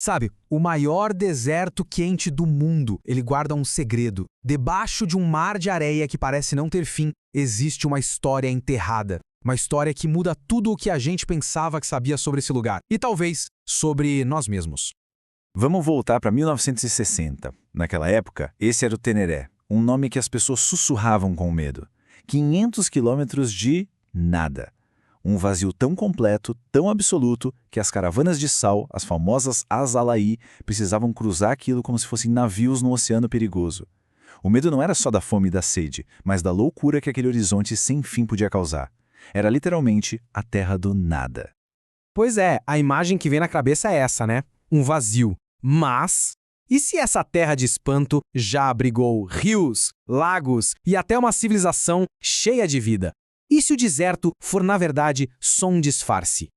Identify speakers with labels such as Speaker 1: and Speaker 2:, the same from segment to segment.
Speaker 1: Sabe, o maior deserto quente do mundo, ele guarda um segredo. Debaixo de um mar de areia que parece não ter fim, existe uma história enterrada. Uma história que muda tudo o que a gente pensava que sabia sobre esse lugar. E talvez sobre nós mesmos.
Speaker 2: Vamos voltar para 1960. Naquela época, esse era o Teneré, um nome que as pessoas sussurravam com medo. 500 quilômetros de nada. Um vazio tão completo, tão absoluto, que as caravanas de sal, as famosas Azalaí, precisavam cruzar aquilo como se fossem navios no oceano perigoso. O medo não era só da fome e da sede, mas da loucura que aquele horizonte sem fim podia causar. Era literalmente a terra do nada.
Speaker 1: Pois é, a imagem que vem na cabeça é essa, né? Um vazio. Mas, e se essa terra de espanto já abrigou rios, lagos e até uma civilização cheia de vida? E se o deserto for, na verdade, só um disfarce?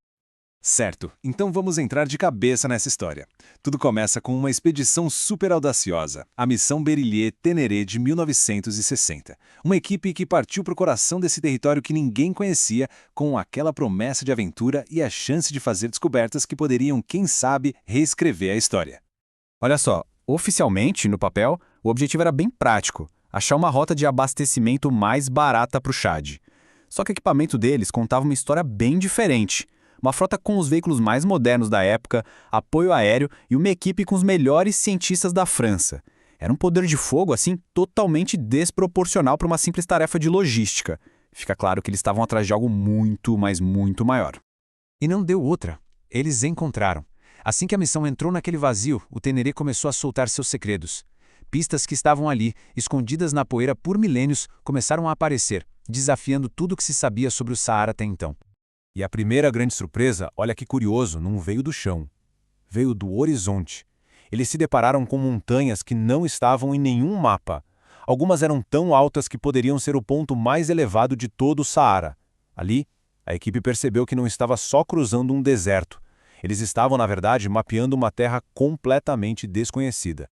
Speaker 3: Certo, então vamos entrar de cabeça nessa história. Tudo começa com uma expedição super audaciosa, a Missão Berrilier-Ténéré de 1960. Uma equipe que partiu para o coração desse território que ninguém conhecia, com aquela promessa de aventura e a chance de fazer descobertas que poderiam, quem sabe, reescrever a história.
Speaker 4: Olha só, oficialmente, no papel, o objetivo era bem prático, achar uma rota de abastecimento mais barata para o Chad. Só que o equipamento deles contava uma história bem diferente. Uma frota com os veículos mais modernos da época, apoio aéreo e uma equipe com os melhores cientistas da França. Era um poder de fogo, assim, totalmente desproporcional para uma simples tarefa de logística. Fica claro que eles estavam atrás de algo muito, mas muito maior.
Speaker 5: E não deu outra. Eles encontraram. Assim que a missão entrou naquele vazio, o Teneré começou a soltar seus segredos. Pistas que estavam ali, escondidas na poeira por milênios, começaram a aparecer, desafiando tudo o que se sabia sobre o Saara até então.
Speaker 6: E a primeira grande surpresa, olha que curioso, não veio do chão. Veio do horizonte. Eles se depararam com montanhas que não estavam em nenhum mapa. Algumas eram tão altas que poderiam ser o ponto mais elevado de todo o Saara. Ali, a equipe percebeu que não estava só cruzando um deserto. Eles estavam, na verdade, mapeando uma terra completamente desconhecida.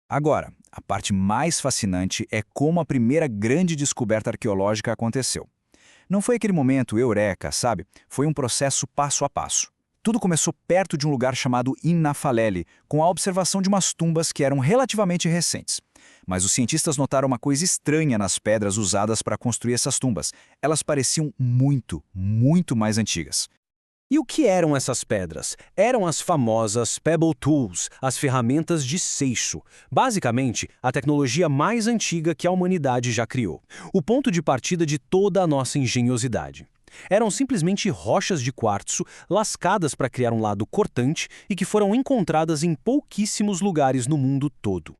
Speaker 7: Agora, a parte mais fascinante é como a primeira grande descoberta arqueológica aconteceu. Não foi aquele momento eureka, sabe? Foi um processo passo a passo. Tudo começou perto de um lugar chamado Innafalele, com a observação de umas tumbas que eram relativamente recentes. Mas os cientistas notaram uma coisa estranha nas pedras usadas para construir essas tumbas. Elas pareciam muito, muito mais antigas.
Speaker 1: E o que eram essas pedras? Eram as famosas Pebble Tools, as ferramentas de seixo. Basicamente, a tecnologia mais antiga que a humanidade já criou. O ponto de partida de toda a nossa engenhosidade. Eram simplesmente rochas de quartzo lascadas para criar um lado cortante e que foram encontradas em pouquíssimos lugares no mundo todo.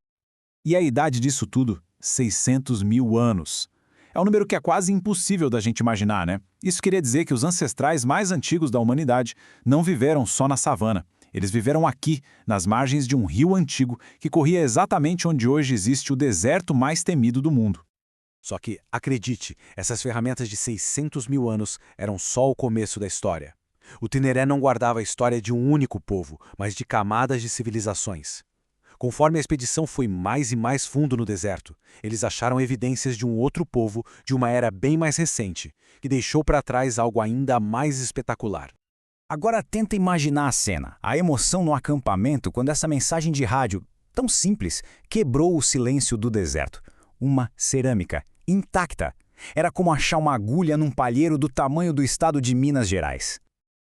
Speaker 2: E a idade disso tudo? 600 mil anos. É um número que é quase impossível da gente imaginar, né? Isso queria dizer que os ancestrais mais antigos da humanidade não viveram só na savana. Eles viveram aqui, nas margens de um rio antigo que corria exatamente onde hoje existe o deserto mais temido do mundo.
Speaker 5: Só que, acredite, essas ferramentas de 600 mil anos eram só o começo da história. O Teneré não guardava a história de um único povo, mas de camadas de civilizações. Conforme a expedição foi mais e mais fundo no deserto, eles acharam evidências de um outro povo de uma era bem mais recente, que deixou para trás algo ainda mais espetacular.
Speaker 7: Agora tenta imaginar a cena, a emoção no acampamento quando essa mensagem de rádio, tão simples, quebrou o silêncio do deserto. Uma cerâmica, intacta. Era como achar uma agulha num palheiro do tamanho do estado de Minas Gerais.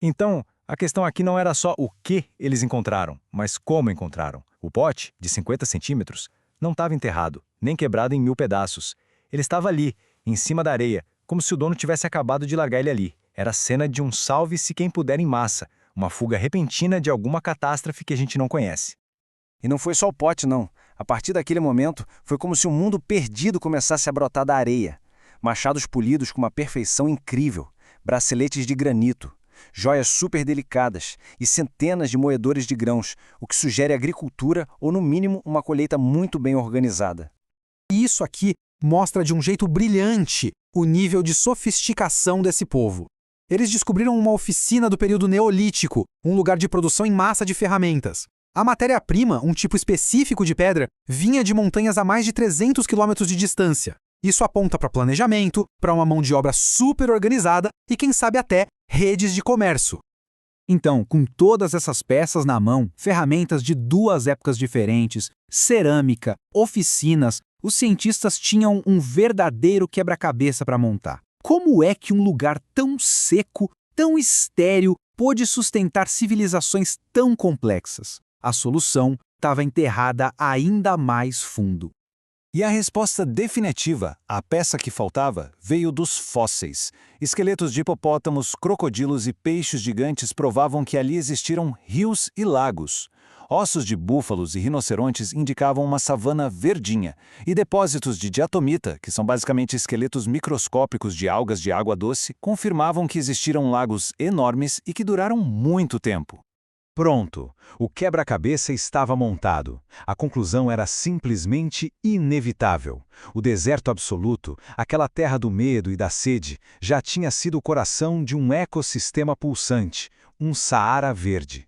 Speaker 2: Então, a questão aqui não era só o que eles encontraram, mas como encontraram. O pote, de 50 centímetros, não estava enterrado, nem quebrado em 1000 pedaços. Ele estava ali, em cima da areia, como se o dono tivesse acabado de largar ele ali. Era a cena de um salve-se quem puder em massa, uma fuga repentina de alguma catástrofe que a gente não conhece.
Speaker 8: E não foi só o pote, não. A partir daquele momento, foi como se um mundo perdido começasse a brotar da areia. Machados polidos com uma perfeição incrível, braceletes de granito, joias super delicadas e centenas de moedores de grãos, o que sugere agricultura ou, no mínimo, uma colheita muito bem organizada.
Speaker 1: E isso aqui mostra de um jeito brilhante o nível de sofisticação desse povo. Eles descobriram uma oficina do período neolítico, um lugar de produção em massa de ferramentas. A matéria-prima, um tipo específico de pedra, vinha de montanhas a mais de 300 quilômetros de distância. Isso aponta para planejamento, para uma mão de obra super organizada e, quem sabe até, redes de comércio.
Speaker 7: Então, com todas essas peças na mão, ferramentas de duas épocas diferentes, cerâmica, oficinas, os cientistas tinham um verdadeiro quebra-cabeça para montar. Como é que um lugar tão seco, tão estéril, pôde sustentar civilizações tão complexas? A solução estava enterrada ainda mais fundo.
Speaker 3: E a resposta definitiva, a peça que faltava, veio dos fósseis. Esqueletos de hipopótamos, crocodilos e peixes gigantes provavam que ali existiram rios e lagos. Ossos de búfalos e rinocerontes indicavam uma savana verdinha, e depósitos de diatomita, que são basicamente esqueletos microscópicos de algas de água doce, confirmavam que existiram lagos enormes e que duraram muito tempo.
Speaker 6: Pronto, o quebra-cabeça estava montado. A conclusão era simplesmente inevitável. O deserto absoluto, aquela terra do medo e da sede, já tinha sido o coração de um ecossistema pulsante, um Saara verde.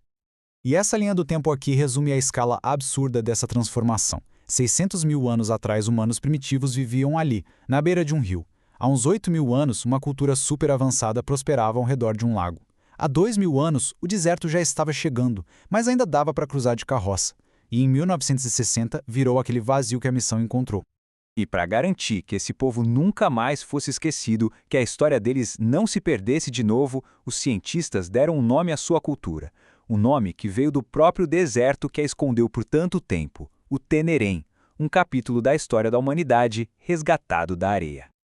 Speaker 4: E essa linha do tempo aqui resume a escala absurda dessa transformação. 600 mil anos atrás, humanos primitivos viviam ali, na beira de um rio. Há uns 8 mil anos, uma cultura super avançada prosperava ao redor de um lago. Há 2.000 anos, o deserto já estava chegando, mas ainda dava para cruzar de carroça. E em 1960, virou aquele vazio que a missão encontrou.
Speaker 7: E para garantir que esse povo nunca mais fosse esquecido, que a história deles não se perdesse de novo, os cientistas deram um nome à sua cultura. Um nome que veio do próprio deserto que a escondeu por tanto tempo, o Tenerém, um capítulo da história da humanidade resgatado da areia.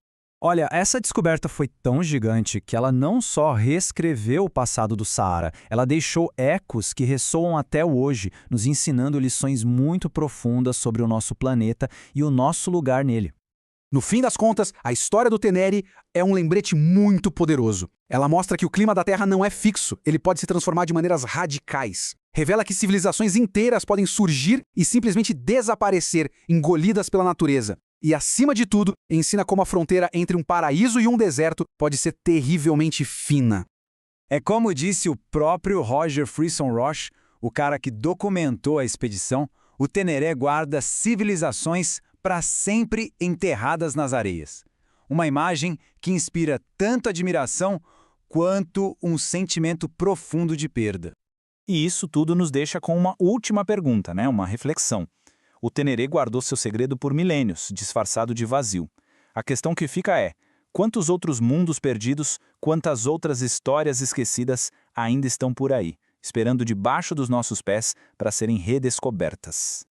Speaker 9: Olha, essa descoberta foi tão gigante que ela não só reescreveu o passado do Saara, ela deixou ecos que ressoam até hoje, nos ensinando lições muito profundas sobre o nosso planeta e o nosso lugar nele.
Speaker 5: No fim das contas, a história do Tenere é um lembrete muito poderoso. Ela mostra que o clima da Terra não é fixo, ele pode se transformar de maneiras radicais. Revela que civilizações inteiras podem surgir e simplesmente desaparecer, engolidas pela natureza. E, acima de tudo, ensina como a fronteira entre um paraíso e um deserto pode ser terrivelmente fina.
Speaker 7: É como disse o próprio Roger Frisson Roche, o cara que documentou a expedição, o Teneré guarda civilizações para sempre enterradas nas areias. Uma imagem que inspira tanto admiração quanto um sentimento profundo de perda.
Speaker 4: E isso tudo nos deixa com uma última pergunta, uma reflexão. O Teneré guardou seu segredo por milênios, disfarçado de vazio. A questão que fica é, quantos outros mundos perdidos, quantas outras histórias esquecidas ainda estão por aí, esperando debaixo dos nossos pés para serem redescobertas?